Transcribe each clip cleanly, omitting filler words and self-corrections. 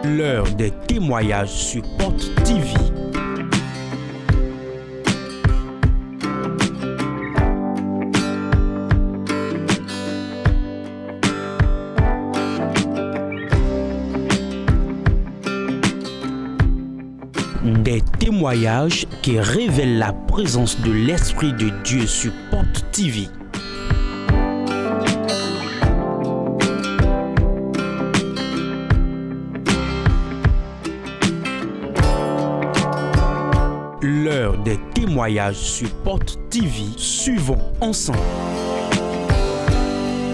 L'heure des témoignages sur Porte TV. Des témoignages qui révèlent la présence de l'Esprit de Dieu sur Porte TV. L'heure des témoignages sur Porte TV. Suivons ensemble.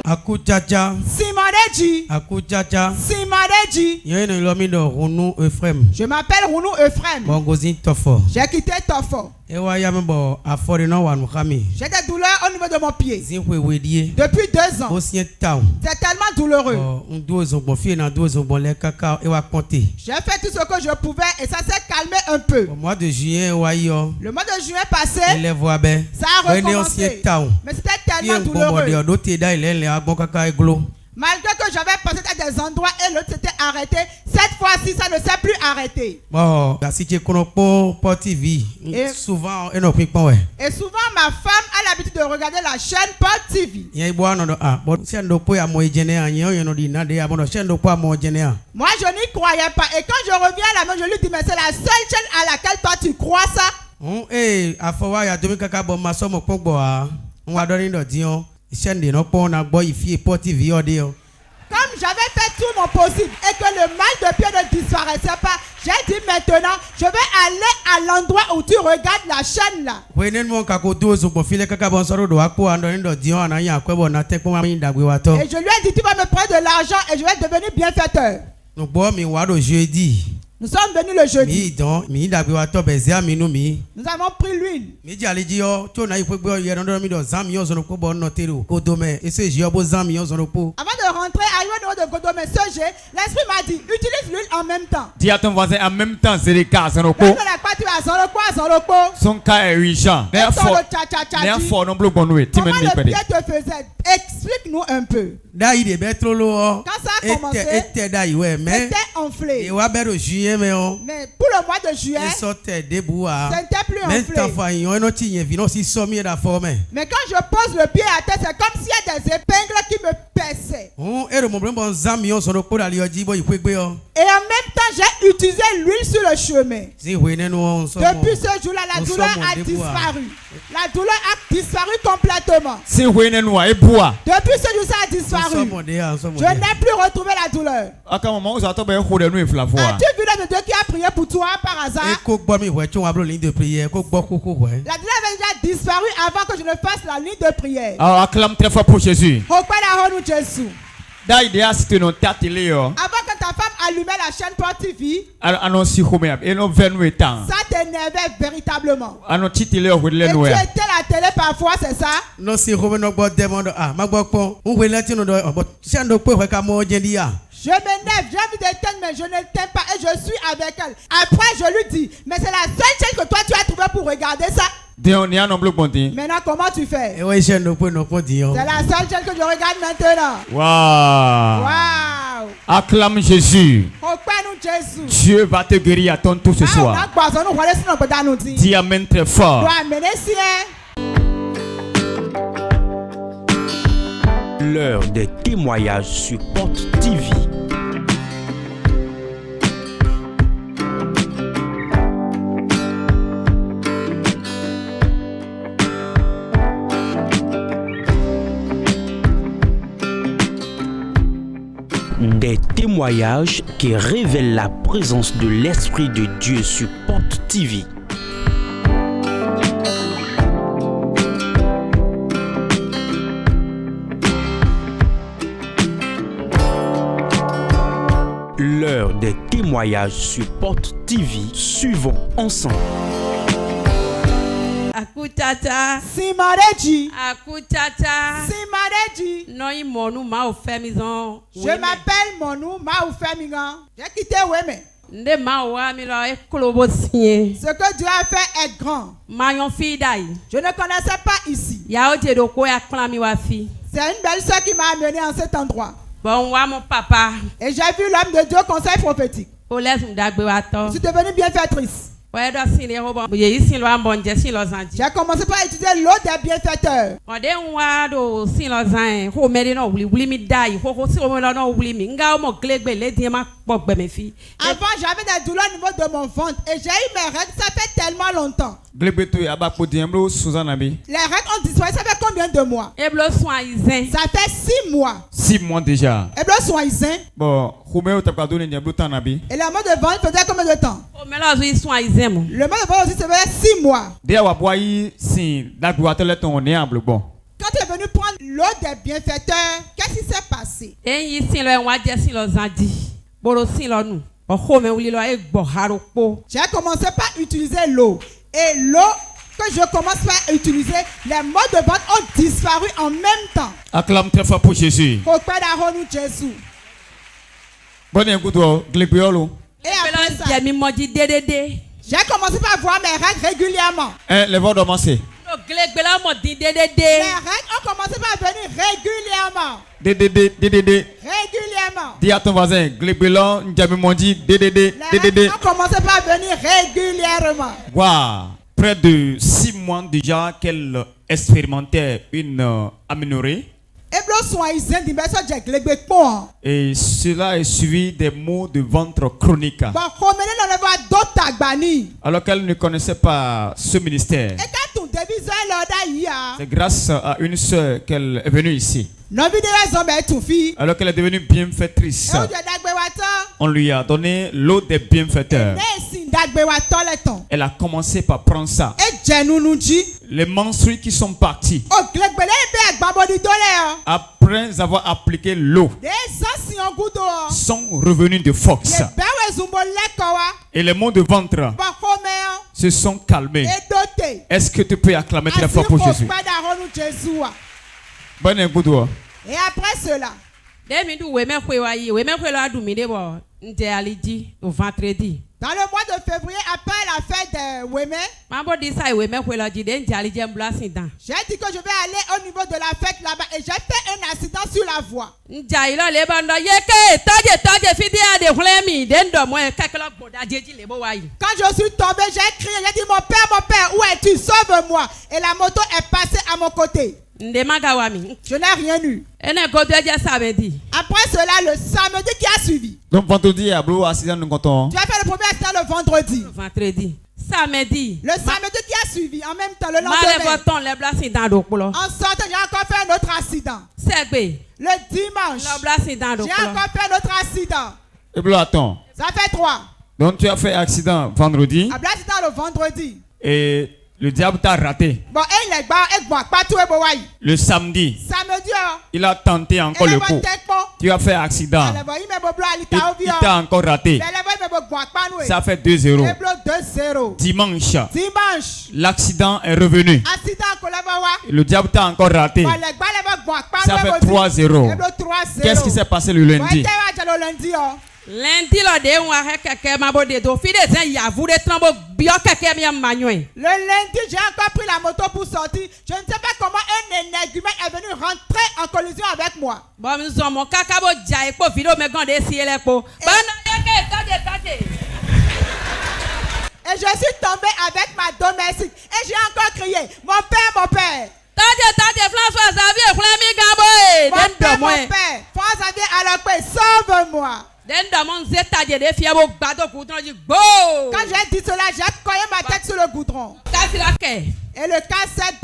Akuchacha. Simadeji. Akuchacha. Simadeji. Yéne lomido Runu Ephraim. Je m'appelle Rounou Ephraim. Bongozin Tofo. J'ai quitté Tofo. Ewa yambo aforino wanukami. J'ai des douleurs au niveau de mon pied. Zinwe wedie. Depuis 2 ans. Osien town. C'est tellement douloureux. Ndozo bon fie na ndozo bon le kaka ewa konte. J'ai fait tout ce que je pouvais et ça s'est calmé un peu. Au mois de juillet wayo. Le mois de juin passé, Ele voabe. ça a recommencé. Mais c'était tellement douloureux. Malgré que j'avais passé à des endroits et l'autre s'était arrêté, cette fois-ci, ça ne s'est plus arrêté. Bon, si tu connais pas TV, souvent, et souvent, ma femme a l'habitude de regarder la chaîne Porte TV. Moi, je n'y croyais pas. Et quand je reviens à la maison, je lui dis, mais c'est la seule chaîne à laquelle toi tu crois ça? Comme j'avais fait tout mon possible et que le mal de pied ne disparaissait pas, j'ai dit maintenant, je vais aller à l'endroit où tu regardes la chaîne là. Et je lui ai dit, tu vas me prendre de l'argent et je vais devenir bienfaiteur. Nous sommes venus le jeudi. Nous avons pris l'huile. Avant de rentrer à l'île de Godomé, l'esprit m'a dit, utilise l'huile en même temps. Dis à ton voisin en même temps, c'est les cas. Son cas est urgent. Comment le pied te faisait? Explique-nous un peu. Quand ça a commencé, c'était enflé. Mais pour le mois de juillet, c'était plus enflé. Mais quand je pose le pied à terre, c'est comme s'il y a des épingles qui me perçaient. Et en même temps, j'ai utilisé l'huile sur le chemin. Depuis ce jour-là, la douleur a disparu. La douleur a disparu complètement. Depuis ce jour, ça a disparu. Je n'ai plus retrouvé la douleur. As-tu vu l'homme de Dieu qui a prié pour toi par hasard? La douleur avait déjà disparu avant que je ne fasse la ligne de prière. Acclame très fort pour Jésus. Avant que ta femme allumait la chaîne Porte TV, ça t'énervait véritablement. Et tu étais la télé parfois, c'est ça? Je m'énerve, j'ai envie d'éteindre, mais je ne l'éteins pas et je suis avec elle. Après, je lui dis, mais c'est la seule chaîne que toi tu as trouvé pour regarder ça. Maintenant, comment tu fais? C'est la seule chaîne que je regarde maintenant. Wow. Acclame Jésus. Dieu va te guérir à ton tour ce soir. Dis amen très fort. L'heure des témoignages sur Porte TV. Des témoignages qui révèlent la présence de l'Esprit de Dieu sur Porte TV. L'heure des témoignages sur Porte TV. Suivons ensemble. Akutata. Simadeji. Akutata. Simadeji. Noi monu ma o femizon. Je m'appelle Monou Maoufemigan. J'ai quitté Weme. Nde ma wa mi lo e klobo sien. Ce que Dieu a fait est grand. Mayon fi dai. Je ne connaissais pas ici. Ya o te do ko ya klami wa fi. C'est une belle soeur qui m'a amené en cet endroit. Bon wa mon papa. Et j'ai vu l'homme de Dieu conseil prophétique. Je suis devenue bienfaitrice. J'ai commencé par utiliser l'eau des bienfaiteurs. Avant, j'avais des douleurs au niveau de mon ventre et j'ai eu mes règles, ça fait tellement longtemps. Les règles ont disparu, ça fait combien de mois? Ça fait 6 mois. 6 mois déjà. Bon, et le mois de ventre faisait combien de temps? Le mois de ventre aussi, ça faisait 6 mois. Quand tu es venu prendre l'eau des bienfaiteurs, qu'est-ce qui s'est passé? J'ai commencé par utiliser l'eau. Et l'eau que je commence par utiliser, les maux de ventre ont disparu en même temps. Acclame très fort pour Jésus. Jésus. Bon écoute, et après ça, j'ai commencé par voir mes règles régulièrement. Les vents commencé. Les règles ont commencé par venir régulièrement. Régulièrement. Dis à ton voisin, les règles ont commencé par venir régulièrement. Wow. Près de 6 mois déjà qu'elle expérimentait une aménorrhée. Et cela est suivi des maux de ventre chroniques. Alors qu'elle ne connaissait pas ce ministère. C'est grâce à une sœur qu'elle est venue ici. Alors qu'elle est devenue bienfaitrice, on lui a donné l'eau des bienfaiteurs. Elle a commencé par prendre ça. Les menstrues qui sont partis, après avoir appliqué l'eau, sont revenus de force. Et les maux de ventre se sont calmés. Est-ce que tu peux acclamer très fort pour Jésus? Bon écoute. Et après cela, dans le mois de février, après la fête de Weme, j'ai dit que je vais aller au niveau de la fête là-bas et j'ai fait un accident sur la voie. Quand je suis tombé, j'ai crié, j'ai dit mon père, où es-tu? Sauve-moi. Et la moto est passée à mon côté. Je n'ai rien eu. Après cela, le samedi qui a suivi. Donc vendredi, accident de tu as fait le premier accident le vendredi. Samedi. Le samedi qui a suivi, en même temps, le lendemain. En sortant, j'ai encore fait un autre accident. Le dimanche, j'ai encore fait un autre accident. Et puis attends. Ça fait 3. Donc tu as fait accident vendredi. Accident le vendredi. Et le diable t'a raté. Le samedi, il a tenté encore le coup. Tu as fait accident. Il t'a encore raté. Ça fait 2-0. Dimanche, l'accident est revenu. Le diable t'a encore raté. Ça fait 3-0. Qu'est-ce qui s'est passé le lundi? Lundi, le lundi, j'ai encore pris la moto pour sortir. Je ne sais pas comment un énergumène est venu rentrer en collision avec moi. Et je suis tombé avec ma domestique. Et j'ai encore crié, mon père. Mon père, François Xavier Alokwe, sauve-moi. Quand j'ai dit cela, j'ai collé ma tête sur le goudron. Et le casse-tête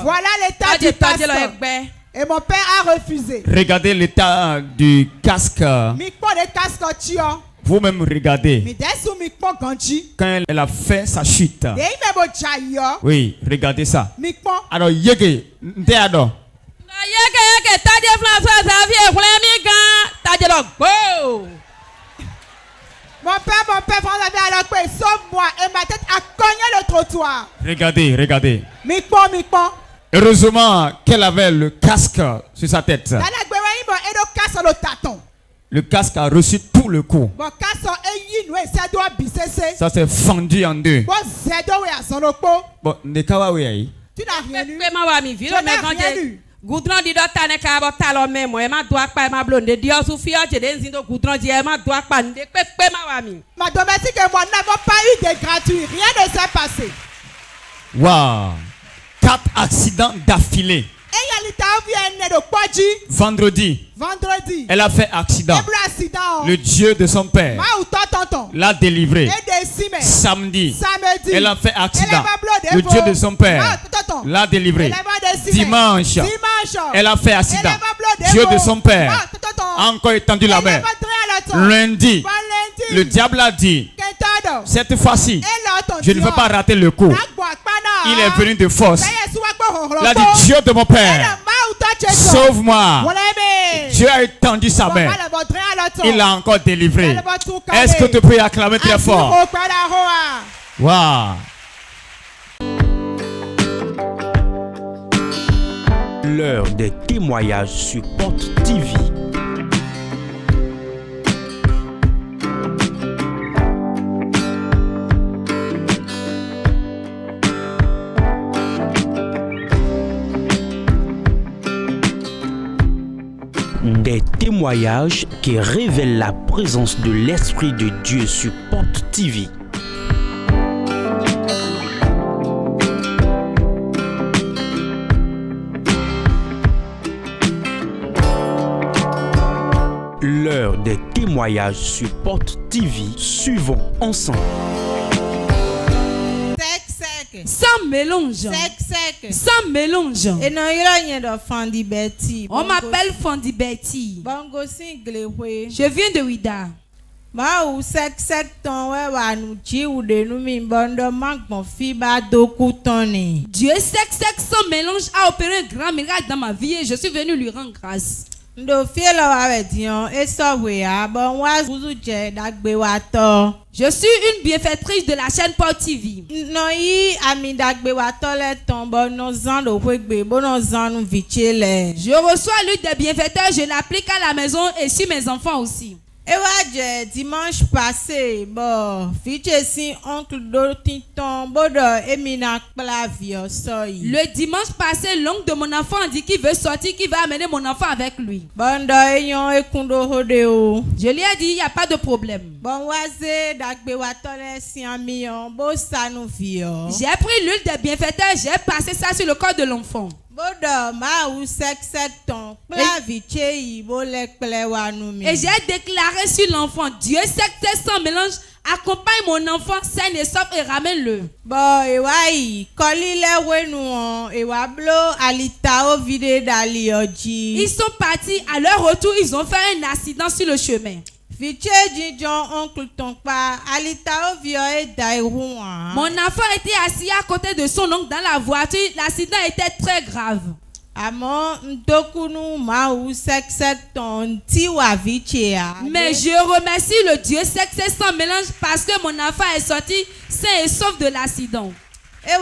voilà l'état du pasteur. Et mon père a refusé. Regardez l'état du casque. Vous-même regardez. Quand elle a fait sa chute. Oui, regardez ça. Alors, mon père, François Xavier Alokwe, sauve-moi. Et ma tête a cogné le trottoir. Regardez. Heureusement qu'elle avait le casque sur sa tête. Le casque a reçu tout le coup. Ça s'est fendu en deux. Bon, tu n'as rien eu. Goudron dit d'ota ne ka botalo memo e ma doit pas ma blonde Dieu soufia je den zindo goudron dit e ma doit pas ne pepe ma wami. Ma domestique et moi n'avons pas eu de gratuit, rien ne s'est passé. Waouh. 4 accidents d'affilée. Vendredi, elle a fait accident. Le Dieu de son père l'a délivré. Samedi, elle a fait accident. Le Dieu de son père l'a délivré. Dimanche, elle a fait accident. Dieu de son père a encore étendu la main. Lundi, le diable a dit, cette fois-ci, je ne veux pas rater le coup. Il est venu de force. Il a dit, Dieu de mon père, sauve-moi. Dieu a étendu sa main. Il l'a encore délivré. Est-ce que tu peux acclamer très fort? Wow. L'heure des témoignages sur Porte TV. Des témoignages qui révèlent la présence de l'Esprit de Dieu sur Porte TV. L'heure des témoignages sur Porte TV. Suivons ensemble. Sans mélange. Sans mélange. Et non, il y a de Fondi Betty. On m'appelle Fondi Betty. Bongo single. Je viens de Ouida. Ma ou sec ton wa nous ji ou de nous mi bondo manque mon fiba do coutoni. Dieu sec sans mélange a opéré un grand miracle dans ma vie et je suis venu lui rendre grâce. Ndo fielo avec Dion et sauvé a bon wa zuzu dagbe wa to. Je suis une bienfaitrice de la chaîne Porte TV. Non yi ami dagbe wa to le tombo no zan do wegbe bo no zan nu vichele. Je reçois l'huile des bienfaiteurs, je l'applique à la maison et sur mes enfants aussi. Et ouais, dimanche passé, bon, fiche si oncle Dotinton, bodo emina clavio soy. Le dimanche passé, l'oncle de mon enfant dit qu'il veut sortir, qu'il va amener mon enfant avec lui. Bondo eyon ekundo hodeo. Je lui ai dit, il n'y a pas de problème. Bon, waze, dagbe watole si amion, bo sanu vio. J'ai pris l'huile des bienfaiteurs, j'ai passé ça sur le corps de l'enfant. Et j'ai déclaré sur l'enfant, Dieu sait sans mélange, accompagne mon enfant sain et sauf et ramène-le. Ils sont partis, à leur retour, ils ont fait un accident sur le chemin. Mon enfant était assis à côté de son oncle dans la voiture. L'accident était très grave. Mais je remercie le Dieu sexe sans mélange parce que mon enfant est sorti sain et sauf de l'accident. Il n'a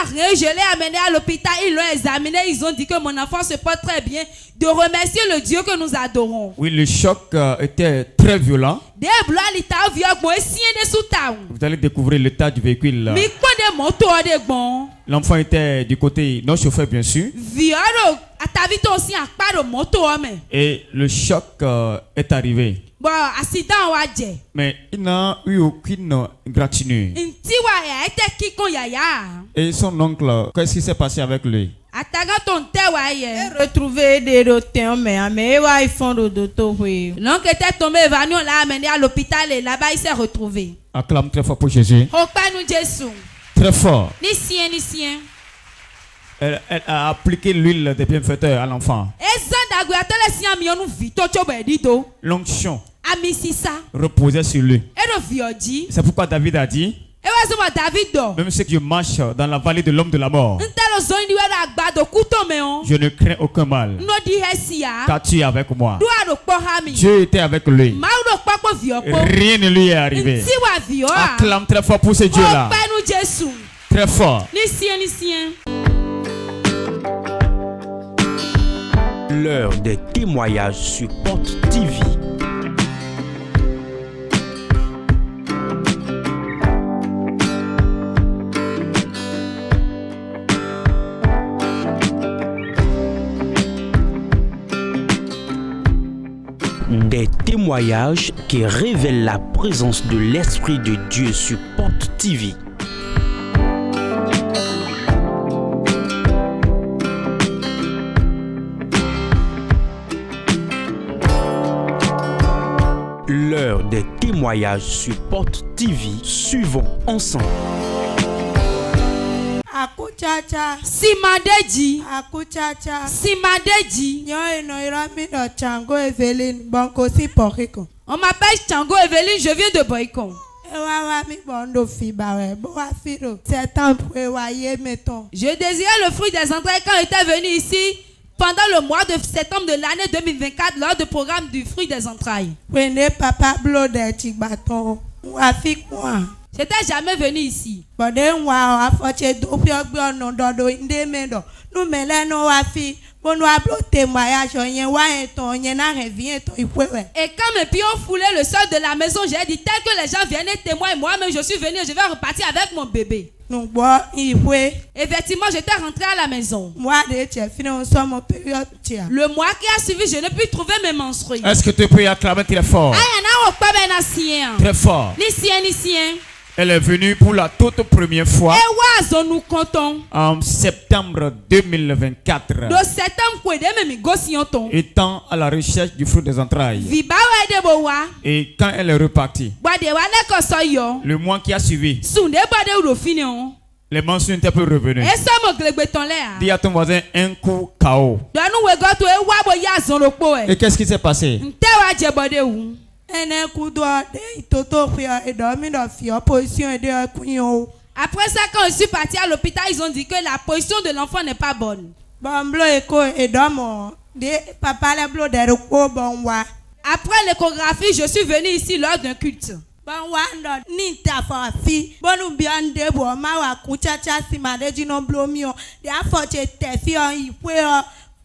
rien, je l'ai amené à l'hôpital, ils l'ont examiné, ils ont dit que mon enfant se porte très bien, de remercier le Dieu que nous adorons. Oui, le choc était très violent. Vous allez découvrir l'état du véhicule. L'enfant était du côté non chauffeur, bien sûr. Et le choc est arrivé. Mais il n'a eu aucune gratitude. Et son oncle, qu'est-ce qui s'est passé avec lui? Retrouvé des rotins, mais ils font de l'oncle était tombé évanoui, on l'a amené à l'hôpital et là-bas il s'est retrouvé. Acclame très fort pour Jésus. Très fort. Elle a appliqué l'huile des bienfaiteurs à l'enfant. L'onction reposait sur lui. C'est pourquoi David a dit, même si je marche dans la vallée de l'homme de la mort, je ne crains aucun mal, car tu es avec moi. Dieu était avec lui. Rien ne lui est arrivé. Acclame très fort pour ce Dieu-là. Très fort. L'heure des témoignages sur Porte TV. témoignages qui révèlent la présence de l'Esprit de Dieu sur Porte TV. L'heure des témoignages sur Porte TV. Suivons ensemble. Akuchacha. Simadeji. Akuchacha. Simadeji. Chango Eveline. Bonko si Poriko. On m'appelle Chango Eveline, je viens de Boycon. Je désirais le fruit des entrailles quand j'étais venu ici pendant le mois de septembre de l'année 2024 lors du programme du fruit des entrailles. J'étais jamais venu ici. Et quand mes pions foulaient le sol de la maison, j'ai dit tel que les gens viennent témoigner, moi-même je suis venu, je vais repartir avec mon bébé. Effectivement, j'étais rentré à la maison. Le mois qui a suivi, je n'ai pu trouver mes menstrues. Est-ce que tu peux acclamer très fort? Très fort. Elle est venue pour la toute première fois en septembre 2024. Étant à la recherche du fruit des entrailles. Et quand elle est repartie, le mois qui a suivi, les menstrues n'étaient plus revenues. Dis à ton voisin un coup KO. Et qu'est-ce qui s'est passé? Après ça, quand je suis parti à l'hôpital, ils ont dit que la position de l'enfant n'est pas bonne. Après l'échographie, je suis venu ici lors d'un culte.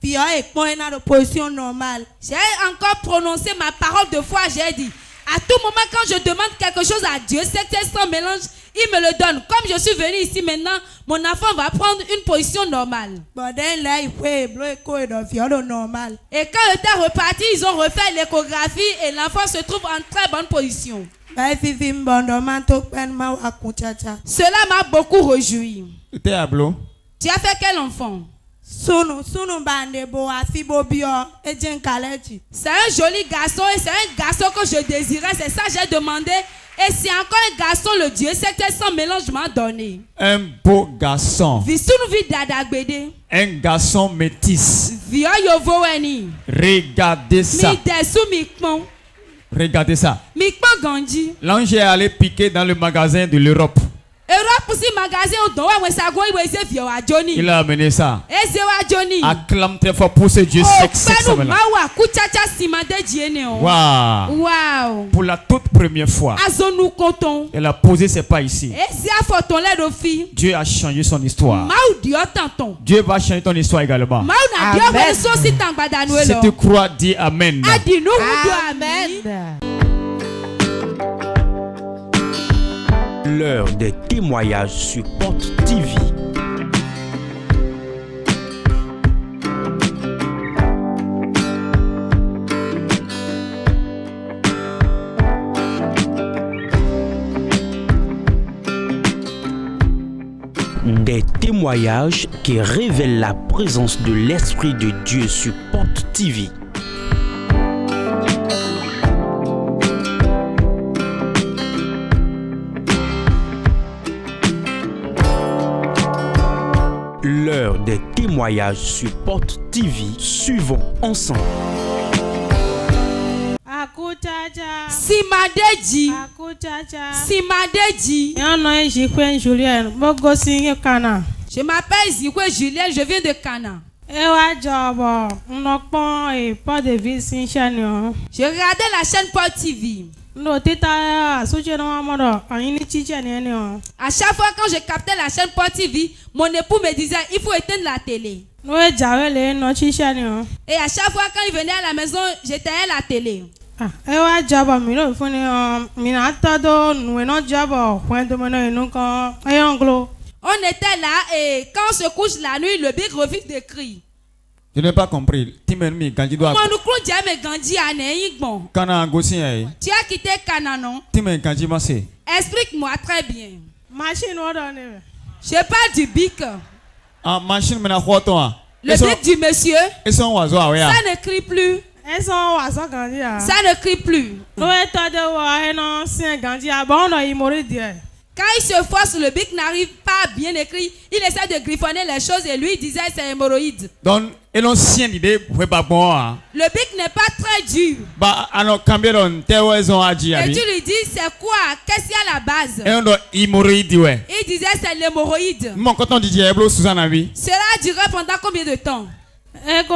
J'ai encore prononcé ma parole de foi, j'ai dit, à tout moment quand je demande quelque chose à Dieu, c'est sans mélange, il me le donne. Comme je suis venu ici maintenant, mon enfant va prendre une position normale. Et quand il était reparti, ils ont refait l'échographie et l'enfant se trouve en très bonne position. Cela m'a beaucoup réjoui. Tu as fait quel enfant? C'est un joli garçon et c'est un garçon que je désirais, c'est ça j'ai demandé. Et c'est encore un garçon, le Dieu secret sans mélange m'a donné. Un beau garçon. Un garçon métis. Regardez ça. Regardez ça. L'ange est allé piquer dans le magasin de l'Europe. Il a amené ça. Acclame très fort pour ce Dieu sexuel. Wow. Pour la toute première fois, elle a posé ses pas ici. Dieu a changé son histoire. Dieu va changer ton histoire également. Amen. Si tu crois, dis Amen. Amen. L'heure des témoignages sur Porte TV. Des témoignages qui révèlent la présence de l'Esprit de Dieu sur Porte TV. L'heure des témoignages sur Porte TV. Suivons ensemble. Simadeji. Je m'appelle Zikwe Julien, je viens de Cana. Je regardais la chaîne Porte TV. À chaque fois quand je captais la chaîne Porte TV, mon époux me disait il faut éteindre la télé. Et à chaque fois quand il venait à la maison, j'éteignais la télé. On était là et quand on se couche la nuit, le big refuse de crier. Je n'ai pas compris. Timenmi Ganji doit. Mon oncle Diame Ganji a bon. Kana Gosin. Tu as quitté Cana, non? Timen Ganji Massé. Explique-moi très bien. Machine ordonnée. Je parle du bic. Ah, machine mena quoi toi? Le bic du monsieur. Et son oiseau, ça ne crie plus. Ça ne crie plus. Quand il se force, le bic n'arrive pas à bien écrire. Il essaie de griffonner les choses et lui disait c'est hémorroïde. Donc, l'ancien idée, pas bon. Le bic n'est pas très dur. Bah, alors, combien et tu lui dis c'est quoi? Qu'est-ce qu'il y a à la base? Et on doit hémorroïde, ouais. Il disait c'est l'hémorroïde. Mon quand on dit Diablo Susanna vie. Cela durait pendant combien de temps? Il était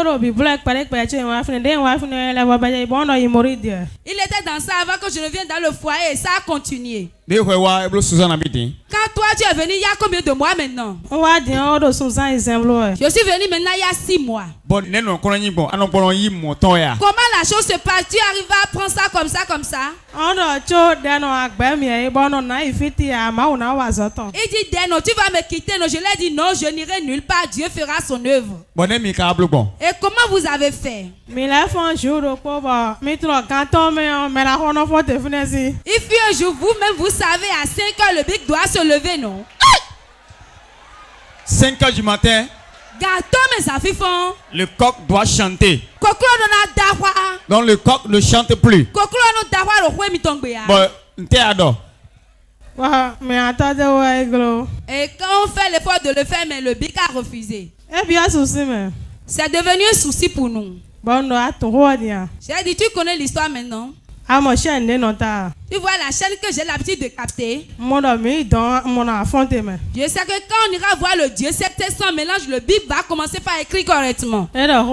dans ça avant que je ne vienne dans le foyer et ça a continué. Quand toi tu es venu il y a combien de mois maintenant? Je suis venu maintenant il y a 6 mois. Comment la chose se passe? Tu arrives à prendre ça comme ça, comme ça? Il dit Deno, tu vas me quitter. Non, je lui ai dit non, je n'irai nulle part. Dieu fera son œuvre. Et comment vous avez fait? Il fut un jour, vous-même vous savez, à 5 heures le bic doit se lever, non? 5 heures du matin. Le coq doit chanter. Donc le coq ne chante plus. Bon, t'es adore. Et quand on fait l'effort de le faire, mais le bic a refusé. C'est devenu un souci pour nous. J'ai dit, tu connais l'histoire maintenant? Tu vois la chaîne que j'ai l'habitude de capter. Je sais que quand on ira voir le Dieu secteur sans mélange, le Bible va commencer par écrire correctement. Il a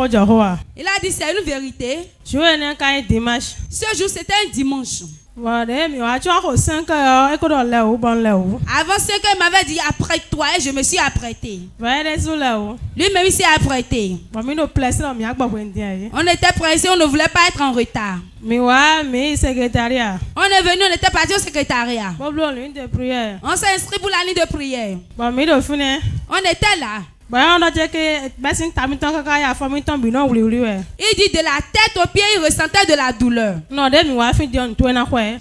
dit c'est une vérité. Ce jour c'était un dimanche. Avant 5 heures, il m'avait dit apprête-toi et je me suis apprêté. Lui-même il s'est apprêté. On était pressés, on ne voulait pas être en retard. On est venu, on était parti au secrétariat. On s'est inscrit pour la ligne de prière. On était là. Il dit de la tête aux pieds, il ressentait de la douleur.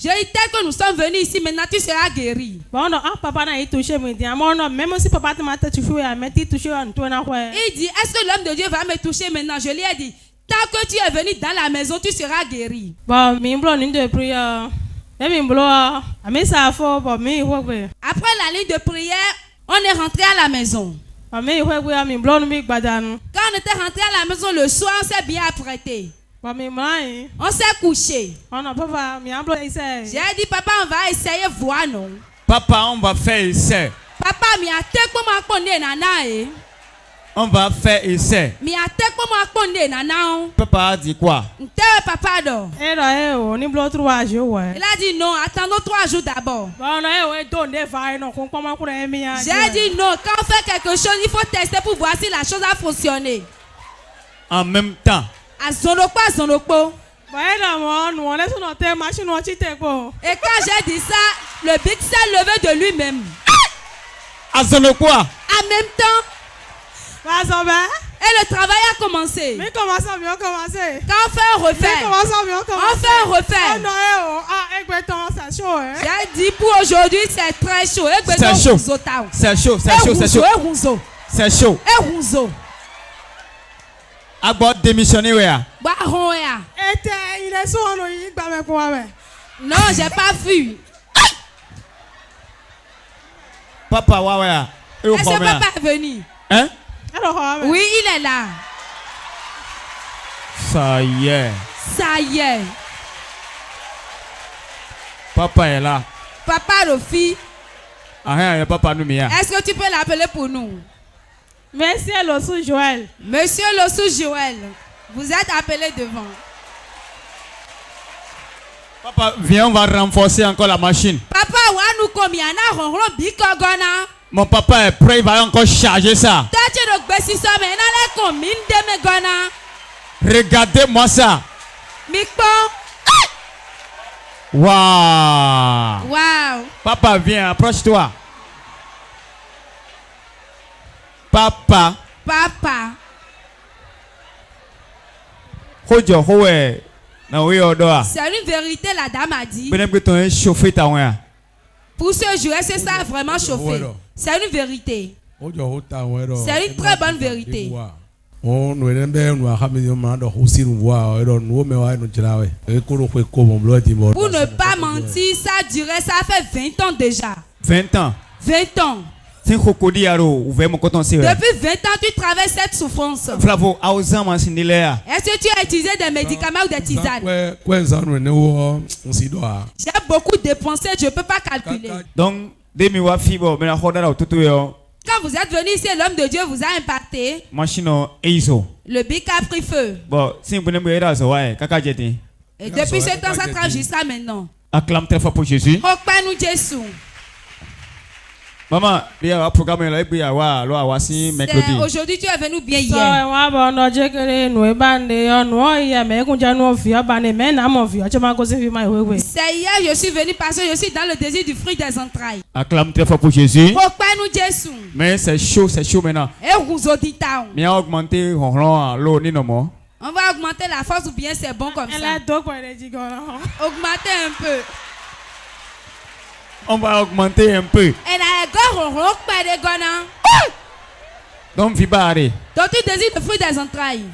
J'ai dit tel que nous sommes venus ici, maintenant tu seras guéri. Il dit est-ce que l'homme de Dieu va me toucher maintenant? Je lui ai dit tant que tu es venu dans la maison, tu seras guéri. Après la ligne de prière, on est rentré à la maison. Quand on était rentré à la maison le soir, on s'est bien apprêté. On s'est couché. J'ai dit papa, on va essayer voir non. Papa, on va faire essai. Papa, on va faire essai. Papa a dit quoi? Papa il a dit non, attendons 3 jours d'abord. J'ai dit non, quand on fait quelque chose, il faut tester pour voir si la chose a fonctionné. En même temps. Et quand j'ai dit ça, le bic s'est levé de lui-même. En même temps. Et le travail a commencé. Quand on fait un refait. J'ai dit pour aujourd'hui c'est très chaud. C'est chaud. Abord démissionner non, j'ai pas vu. Papa est-ce que papa est venu? Hein? Oui, il est là. Ça y est. Papa est là. Papa Rofi. Est-ce que tu peux l'appeler pour nous? Monsieur Lossou Joël. Vous êtes appelé devant. Papa, viens, on va renforcer encore la machine. Papa, mon papa est prêt, il va encore charger ça. Regardez-moi ça. Wow. Papa, viens, approche-toi. Papa. C'est une vérité, la dame a dit. Pour ce jour, est-ce que ça a vraiment chauffé? C'est une vérité. C'est une très bonne vérité. Pour ne pas mentir, ça durait, ça fait 20 ans déjà. 20 ans. 20 ans. Depuis 20 ans, tu traverses cette souffrance. Est-ce que tu as utilisé des médicaments ou des tisanes? J'ai beaucoup dépensé, je ne peux pas calculer. Donc, quand vous êtes venu ici, l'homme de Dieu vous a impacté. Le bic a pris feu. Et depuis ce temps, ça travaille jusqu'à maintenant. Acclame très fort pour Jésus. Nous Jésus. Maman, aujourd'hui tu es venu bien hier. C'est hier je suis venu parce que je suis dans le désir du fruit des entrailles. Acclame très fort pour Jésus. Nous Jésus. Mais c'est chaud maintenant. Et vous auditez. Mais augmenter l'eau. On va augmenter la force ou bien c'est bon comme ça. Augmenter un peu. On va augmenter un peu. Donc, vibare. Donc, tu désires le fruit des entrailles.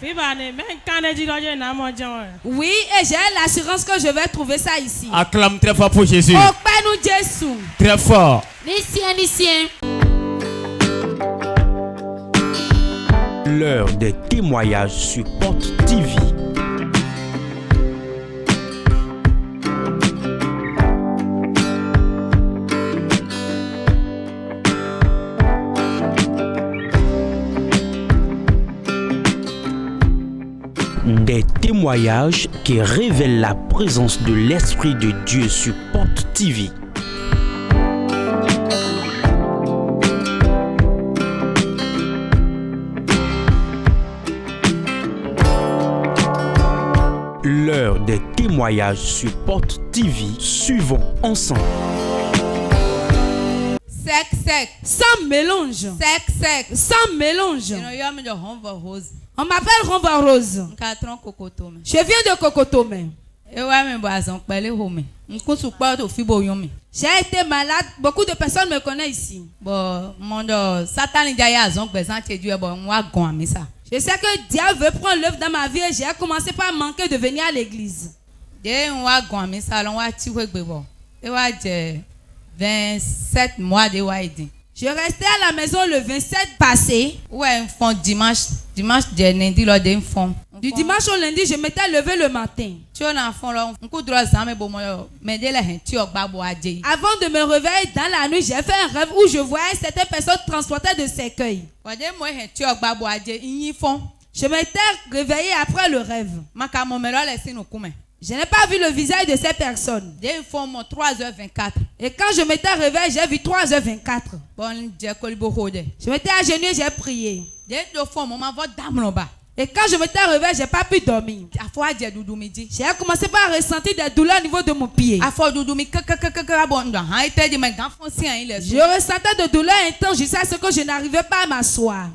Oui, et j'ai l'assurance que je vais trouver ça ici. Acclame très fort pour Jésus. Nous Jésus. Très fort. Lycien. L'heure des témoignages sur Porte TV. Des témoignages qui révèlent la présence de l'Esprit de Dieu sur Porte TV. L'heure des témoignages sur Porte TV. Suivons ensemble. Sec. Sans mélange. Sec. Sans mélange. On m'appelle Romba Rose. Je viens de Kokotome. J'ai été malade. Beaucoup de personnes me connaissent ici. Je sais que Dieu veut prendre l'œuvre dans ma vie et j'ai commencé par manquer de venir à l'église. 27 mois de Waidi. Je restais à la maison le 27 passé. Ouais, dimanche lundi lors d'un fond. Du dimanche au lundi, je m'étais levé le matin. Avant de me réveiller dans la nuit, j'ai fait un rêve où je voyais certaines personnes transportées de cercueils. Je m'étais réveillé après le rêve. Je n'ai pas vu le visage de ces personnes. 3h24. Et quand je m'étais réveillé, j'ai vu 3h24. Je m'étais agenouillé, j'ai prié. Et quand je m'étais réveillé, je n'ai pas pu dormir. J'ai commencé par ressentir des douleurs au niveau de mon pied. Je ressentais des douleurs intenses jusqu'à ce que je n'arrivais pas à m'asseoir.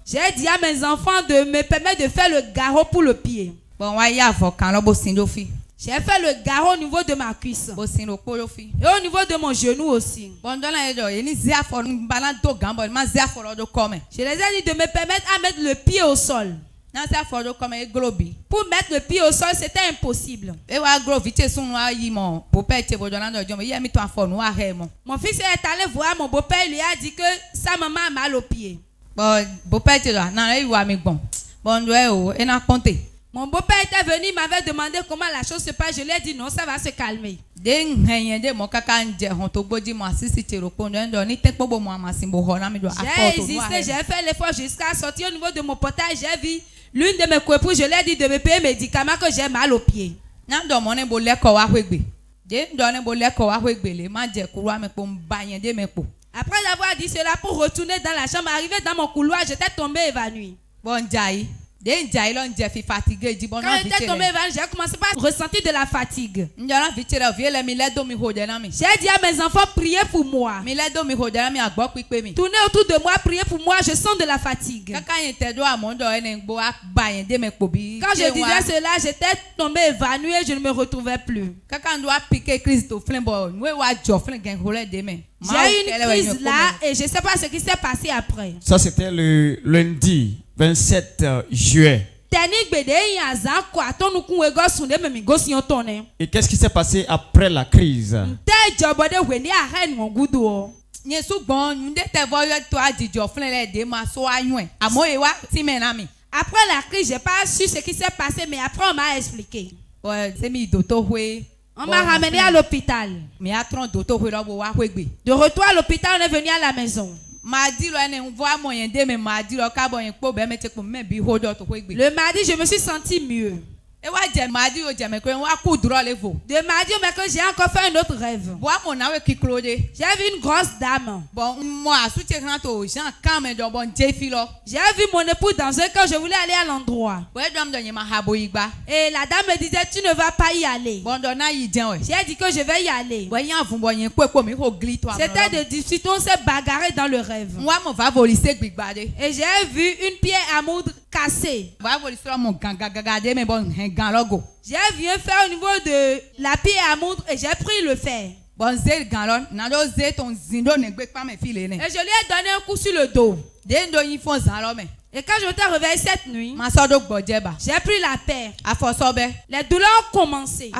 J'ai dit à mes enfants de me permettre de faire le garrot pour le pied. J'ai fait le garrot au niveau de ma cuisse. Et au niveau de mon genou aussi. Je les ai dit de me permettre à mettre le pied au sol. Pour mettre le pied au sol, c'était impossible. Mon fils est allé voir mon beau-père, il lui a dit que sa maman a mal au pied. Mon beau-père était venu, il m'avait demandé comment la chose se passe. Je lui ai dit non, ça va se calmer. J'ai hésité, j'ai fait l'effort jusqu'à sortir au niveau de mon portail. J'ai vu l'une de mes coépouses, je lui ai dit de me payer mes médicaments que j'ai mal au pied. Après avoir dit cela, pour retourner dans la chambre, arrivé dans mon couloir, j'étais tombé évanoui. Quand j'étais tombé, j'ai commencé par ressentir de la fatigue. J'ai dit à mes enfants, priez pour moi. Tournez autour de moi, priez pour moi, je sens de la fatigue. Quand je disais cela, j'étais tombé évanoui et je ne me retrouvais plus. J'ai eu une crise là et je ne sais pas ce qui s'est passé après. Ça, c'était le lundi 27 juillet. Et qu'est-ce qui s'est passé après la crise? Après la crise, je n'ai pas su ce qui s'est passé, mais après on m'a expliqué. On m'a ramené à l'hôpital. De retour à l'hôpital, on est venu à la maison. Le mardi, je me suis senti mieux. De mardi au mercredi, j'ai encore fait un autre rêve. J'ai vu une grosse dame. J'ai vu mon époux dans un camp, je voulais aller à l'endroit. Et la dame me disait, tu ne vas pas y aller. J'ai dit que je vais y aller. C'était des disputes, on s'est bagarré dans le rêve. Et j'ai vu une pierre à moudre cassée. J'ai vu un fer au niveau de la pierre à moudre et j'ai pris le fer. Et je lui ai donné un coup sur le dos. Et quand je m'étais réveillé cette nuit, j'ai pris la paire. Les douleurs ont commencé.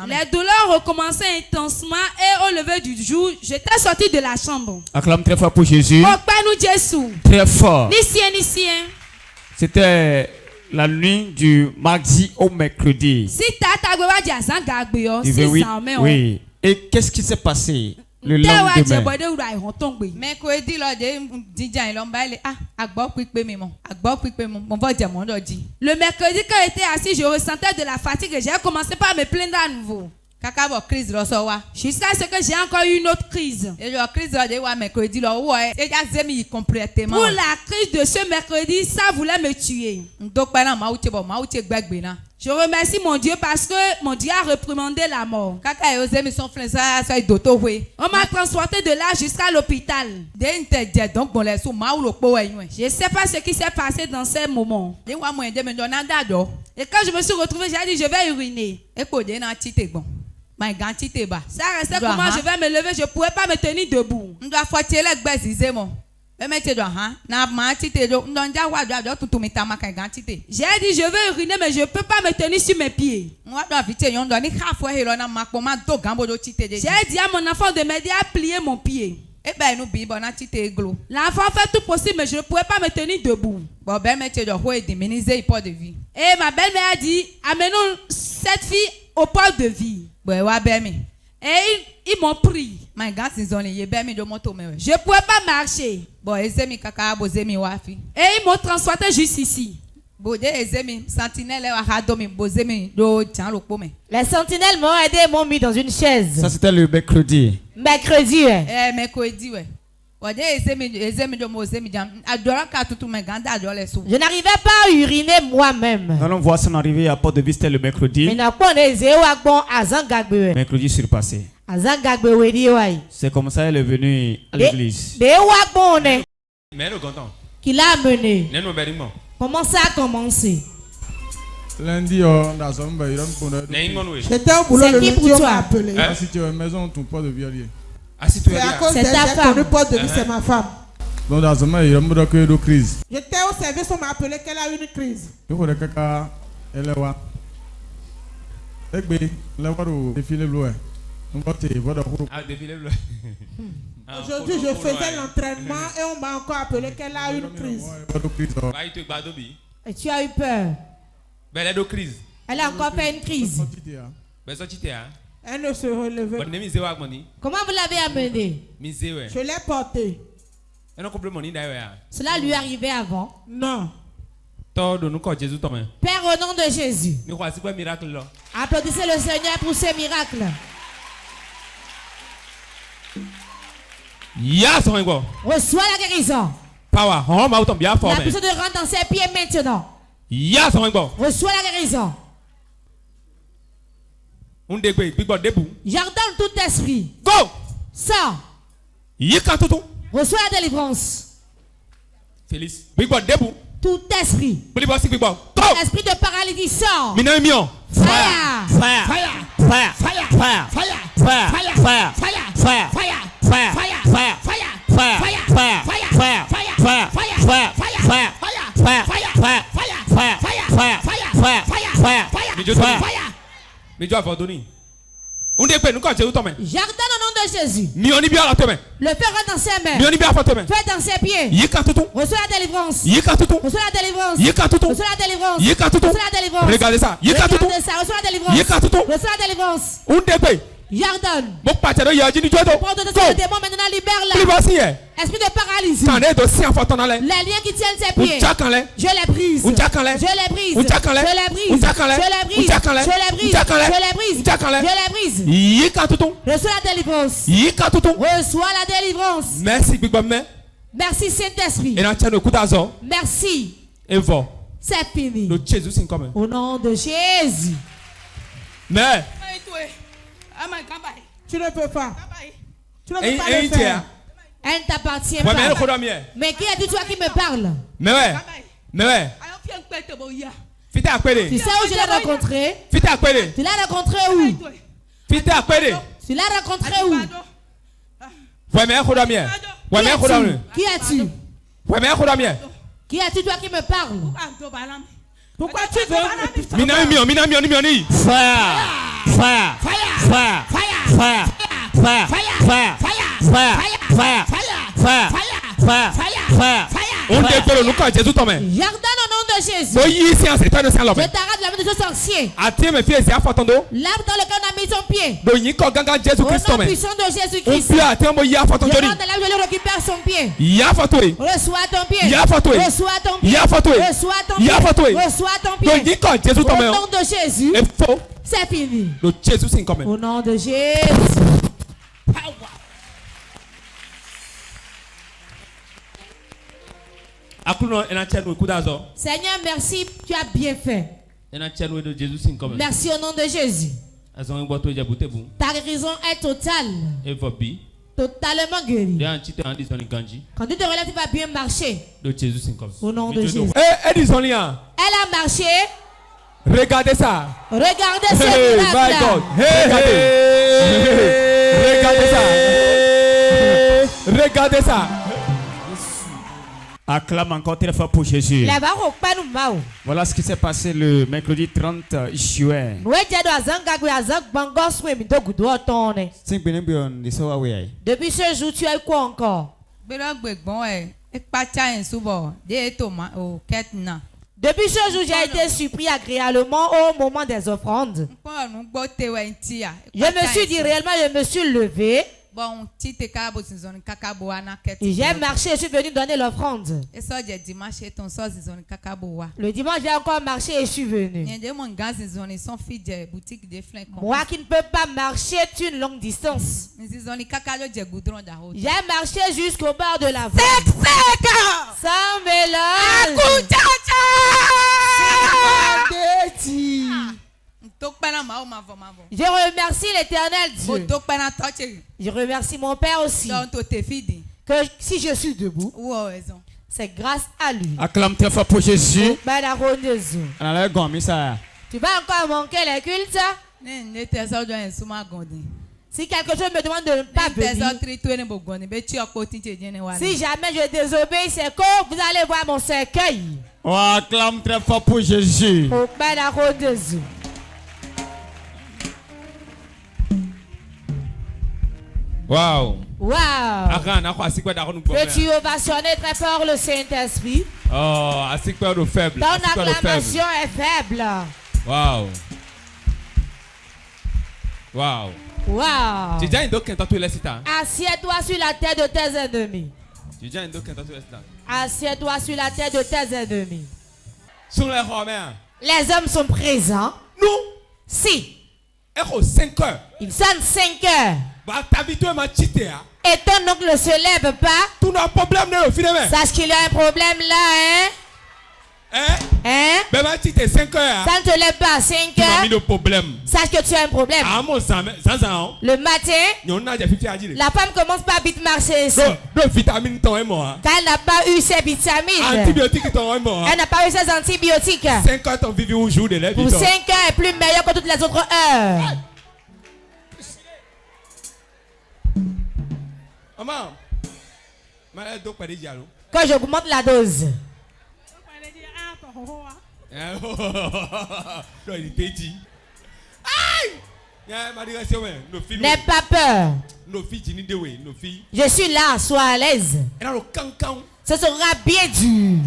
Les douleurs ont recommencé intensement et au lever du jour, j'étais sorti de la chambre. Acclame très fort pour Jésus. Très fort. C'était la nuit du mardi au mercredi. Oui. Et qu'est-ce qui s'est passé le lendemain? Le mercredi, quand j'étais assis, je ressentais de la fatigue et j'ai commencé par me plaindre à nouveau. Jusqu'à ce que j'ai encore eu une autre crise. Pour la crise de ce mercredi, ça voulait me tuer. Je remercie mon Dieu parce que mon Dieu a réprimandé la mort. On m'a transporté de là jusqu'à l'hôpital. Je ne sais pas ce qui s'est passé dans ces moments. Et quand je me suis retrouvé, j'ai dit je vais uriner. Ça restait comment je vais me lever, je ne pouvais pas me tenir debout. J'ai dit je vais uriner mais je ne peux pas me tenir sur mes pieds. J'ai dit à mon enfant de m'aider à plier mon pied. L'enfant fait tout possible mais je ne pouvais pas me tenir debout. Et ma belle-mère a dit amenons cette fille au port de vie. Et ils m'ont pris. Je ne pouvais pas marcher. Et ils m'ont transporté juste ici. Les sentinelles m'ont aidé et m'ont mis dans une chaise. Ça c'était le mercredi. Mercredi, ouais. Je n'arrivais pas à uriner moi-même. Nous allons voir son arrivée à Port de Vie, c'était le mercredi. Mercredi surpassé. C'est comme ça elle est venue à l'église. Qui l'a amené. Comment ça a commencé? Lundi, j'étais au boulot le lundi, on m'a appelé. Si tu es à la maison, ton poids de vie. C'est à cause de ta femme. Le poste de vie, c'est ma femme. Donc, dans ce moment, il y a une crise. J'étais au service, on m'a appelé qu'elle a eu une crise. Aujourd'hui, je faisais l'entraînement et on m'a encore appelé qu'elle a eu une crise. Et tu as eu peur? Elle a encore fait une crise. Elle ne se relevait. Comment vous l'avez amenée? Je l'ai portée. Cela lui arrivait avant? Non. Père, au nom de Jésus, applaudissez le Seigneur pour ces miracles. Reçois la guérison. Power. La puissance de rentrer dans ses pieds maintenant. Reçois la guérison. J'ordonne tout esprit. Go. Sors. Reçois la délivrance. Félix. Tout esprit. Esprit de paralysie sort. Fire. Fire. Fire. Fire. Fire. Fire. Fire. Fire. Fire. Fire. Fire. Fire. Fire. Fire. Fire. Fire. Fire. Fire. Fire. J'ordonne au nom de Jésus. Le feu rentre dans ses mains. Feu dans ses pieds. Reçois la délivrance. Reçois la délivrance. Reçois la délivrance. Reçois la délivrance. Regardez ça. Reçois la délivrance. Reçois la délivrance. J'ordonne. Porte de ce démon maintenant libère-la. Esprit de paralysie. Les liens qui tiennent ses pieds. Je les brise. Je les brise. Je les brise. Je les brise. Je les brise. Je les brise. Reçois la délivrance. Reçois la délivrance. Merci, Big Bang. Merci, Saint-Esprit. Merci. C'est fini. Au nom de Jésus. Mais. Tu ne peux pas. Tu ne peux pas le faire. Elle ne t'appartient pas. Mais qui a dit toi qui me parle? Mais ouais. Tu sais où je l'ai rencontré? Tu l'as rencontré où? Tu l'as rencontré où? Qui as-tu? Qui as-tu toi qui me parle? Pourquoi tu veux? J'ordonne au nom de Jésus. Je t'arrête de la main de ce sorcier. L'arbre dans lequel on a mis son pied. Au nom puissant de Jésus-Christ. Je récupère son pied. Reçois ton pied. Reçois ton pied. Reçois ton pied. Reçois ton pied. Au nom de Jésus. C'est fini. Au nom de Jésus. Seigneur, merci, tu as bien fait. Merci au nom de Jésus. Ta guérison est totale. Totalement guéri. Quand tu te relèves, tu vas bien marcher. Au nom de Jésus. Elle a marché. Regardez ça. Regardez ce miracle. Regardez ça. Acclame encore très fort pour Jésus. Voilà ce qui s'est passé le mercredi 30 juin. Depuis ce jour, tu as eu quoi encore? Depuis ce jour, j'ai été surpris agréablement au moment des offrandes. Je me suis dit réellement, je me suis levé. J'ai marché, je suis venu donner l'offrande. Le dimanche, j'ai encore marché et je suis venu. Moi qui ne peux pas marcher une longue distance. J'ai marché jusqu'au bord de la voie. Sans mélange. Je remercie l'Éternel Dieu. Je remercie mon Père aussi. Que si je suis debout, c'est grâce à lui. Acclame très fort pour Jésus. Tu vas encore manquer les cultes? Si quelque chose me demande de ne pas venir, si jamais je désobéis, c'est que vous allez voir mon cercueil. Oh, acclame très fort pour Jésus. Wow. Wow. Peux-tu ovationner très fort le Saint-Esprit? Oh, le faible. Ton acclamation est faible. Wow. Wow. Wow. Assieds-toi sur la tête de tes ennemis. Assieds-toi sur la tête de tes ennemis. Les hommes sont présents. Nous. Si. 5 heures. Ils sonnent 5 heures. Et ton oncle ne se lève pas. Tu n'as un problème là, finalement. Sache qu'il y a un problème là, hein? Hein? Ben, tu t'es 5 heures. Ça ne te lève pas à 5 heures. Tu as mis le problème. Sache que tu as un problème. Le matin, la femme commence par vite marcher ici. Car elle n'a pas eu ses vitamines. Elle n'a pas eu ses antibiotiques. 5 heures, ton vivre au jour de la vie. Pour 5 heures est plus meilleur que toutes les autres heures. Maman, quand j'augmente la dose. N'aie pas peur. Je suis là, sois à l'aise. Ce sera bien dur.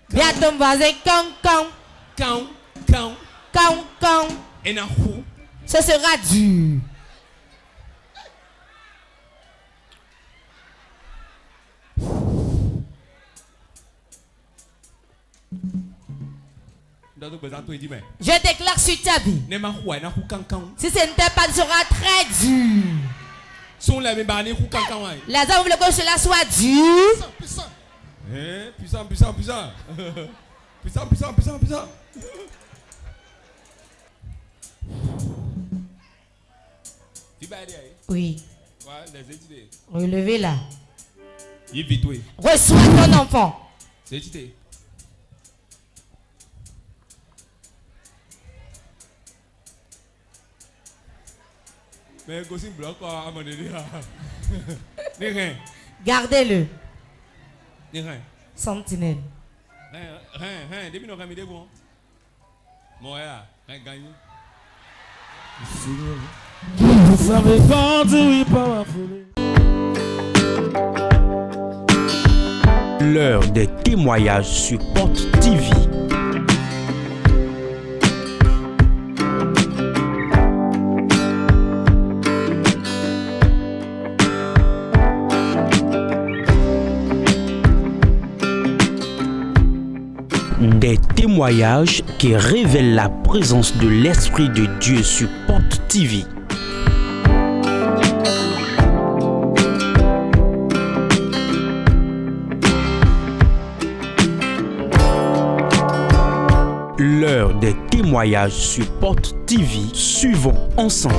Bien ton voisin, ce sera dur. Je déclare sur ta vie. Si ce n'était pas, ce sera très dur. Les hommes veulent que cela soit dur. Puissant. Oui. Relevez là. Reçois ton enfant. Gardez-le. Sentinelle. L'heure des témoignages sur Porte TV. Des témoignages qui révèlent la présence de l'Esprit de Dieu sur Porte TV. L'heure des témoignages sur Porte TV. Suivons ensemble.